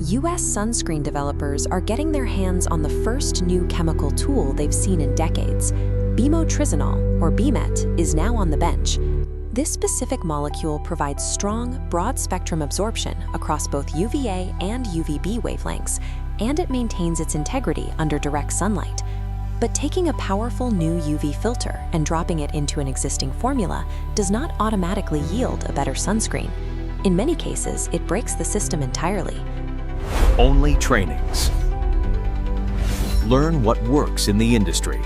US sunscreen developers are getting their hands on the first new chemical tool they've seen in decades. Bemotrizinol, or BEMT, is now on the bench. This specific molecule provides strong, broad-spectrum absorption across both UVA and UVB wavelengths, and it maintains its integrity under direct sunlight. But taking a powerful new UV filter and dropping it into an existing formula does not automatically yield a better sunscreen. In many cases, it breaks the system entirely. OnlyTRAININGS. Learn what works in the industry.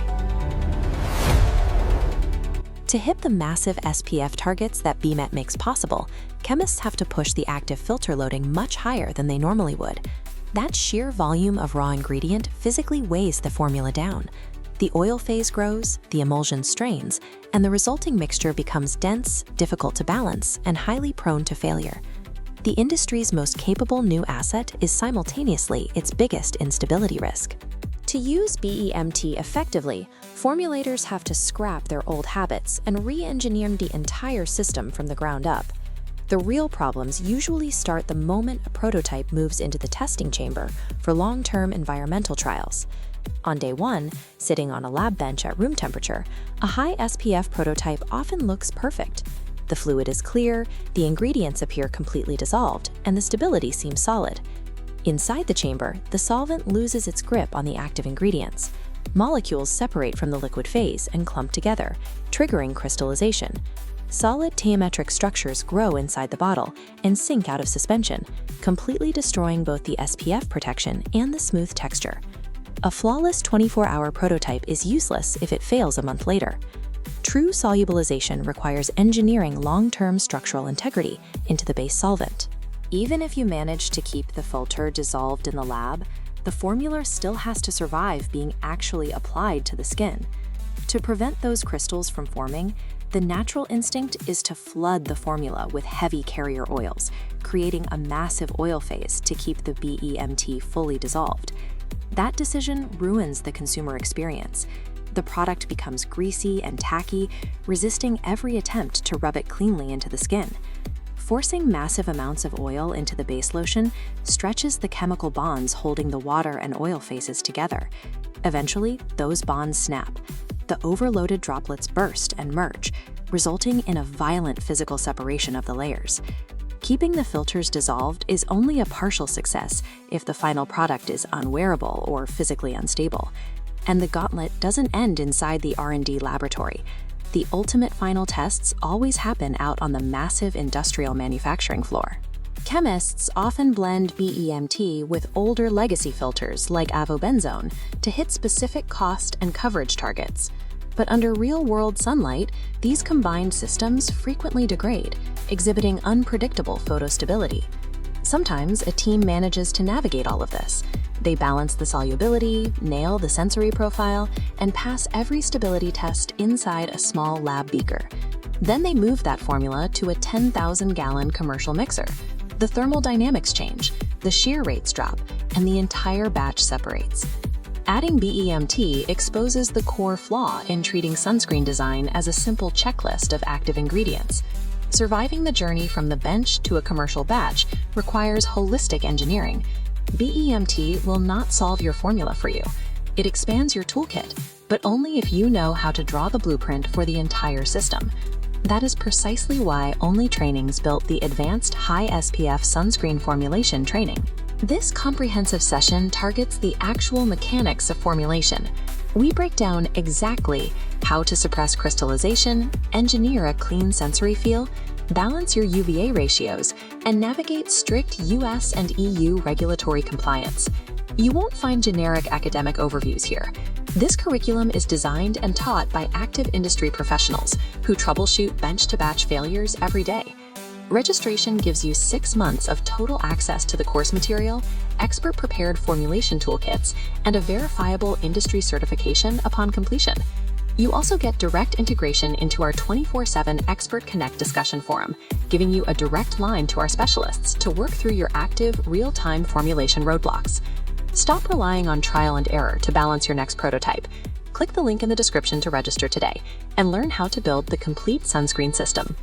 To hit the massive SPF targets that BEMT makes possible, chemists have to push the active filter loading much higher than they normally would. That sheer volume of raw ingredient physically weighs the formula down. The oil phase grows, the emulsion strains, and the resulting mixture becomes dense, difficult to balance, and highly prone to failure. The industry's most capable new asset is simultaneously its biggest instability risk. To use BEMT effectively, formulators have to scrap their old habits and re-engineer the entire system from the ground up. The real problems usually start the moment a prototype moves into the testing chamber for long-term environmental trials. On day one, sitting on a lab bench at room temperature, a high SPF prototype often looks perfect. The fluid is clear, the ingredients appear completely dissolved, and the stability seems solid. Inside the chamber, the solvent loses its grip on the active ingredients. Molecules separate from the liquid phase and clump together, triggering crystallization. Solid tiometric structures grow inside the bottle and sink out of suspension, completely destroying both the SPF protection and the smooth texture. A flawless 24-hour prototype is useless if it fails a month later. True solubilization requires engineering long-term structural integrity into the base solvent. Even if you manage to keep the filter dissolved in the lab, the formula still has to survive being actually applied to the skin. To prevent those crystals from forming, the natural instinct is to flood the formula with heavy carrier oils, creating a massive oil phase to keep the BEMT fully dissolved. That decision ruins the consumer experience. The product becomes greasy and tacky, resisting every attempt to rub it cleanly into the skin. Forcing massive amounts of oil into the base lotion stretches the chemical bonds holding the water and oil phases together. Eventually, those bonds snap. The overloaded droplets burst and merge, resulting in a violent physical separation of the layers. Keeping the filters dissolved is only a partial success if the final product is unwearable or physically unstable. And the gauntlet doesn't end inside the R&D laboratory. The ultimate final tests always happen out on the massive industrial manufacturing floor. Chemists often blend BEMT with older legacy filters like avobenzone to hit specific cost and coverage targets. But under real-world sunlight, these combined systems frequently degrade, exhibiting unpredictable photostability. Sometimes a team manages to navigate all of this. They balance the solubility, nail the sensory profile, and pass every stability test inside a small lab beaker. Then they move that formula to a 10,000-gallon commercial mixer. The thermal dynamics change, the shear rates drop, and the entire batch separates. Adding BEMT exposes the core flaw in treating sunscreen design as a simple checklist of active ingredients. Surviving the journey from the bench to a commercial batch requires holistic engineering. BEMT will not solve your formula for you. It expands your toolkit, but only if you know how to draw the blueprint for the entire system. That is precisely why OnlyTRAININGS built the Advanced High SPF Sunscreen Formulation Training. This comprehensive session targets the actual mechanics of formulation. We break down exactly how to suppress crystallization, engineer a clean sensory feel, balance your UVA ratios, and navigate strict US and EU regulatory compliance. You won't find generic academic overviews here. This curriculum is designed and taught by active industry professionals who troubleshoot bench-to-batch failures every day. Registration gives you 6 months of total access to the course material, expert-prepared formulation toolkits, and a verifiable industry certification upon completion. You also get direct integration into our 24/7 Expert Connect discussion forum, giving you a direct line to our specialists to work through your active, real-time formulation roadblocks. Stop relying on trial and error to balance your next prototype. Click the link in the description to register today and learn how to build the complete sunscreen system.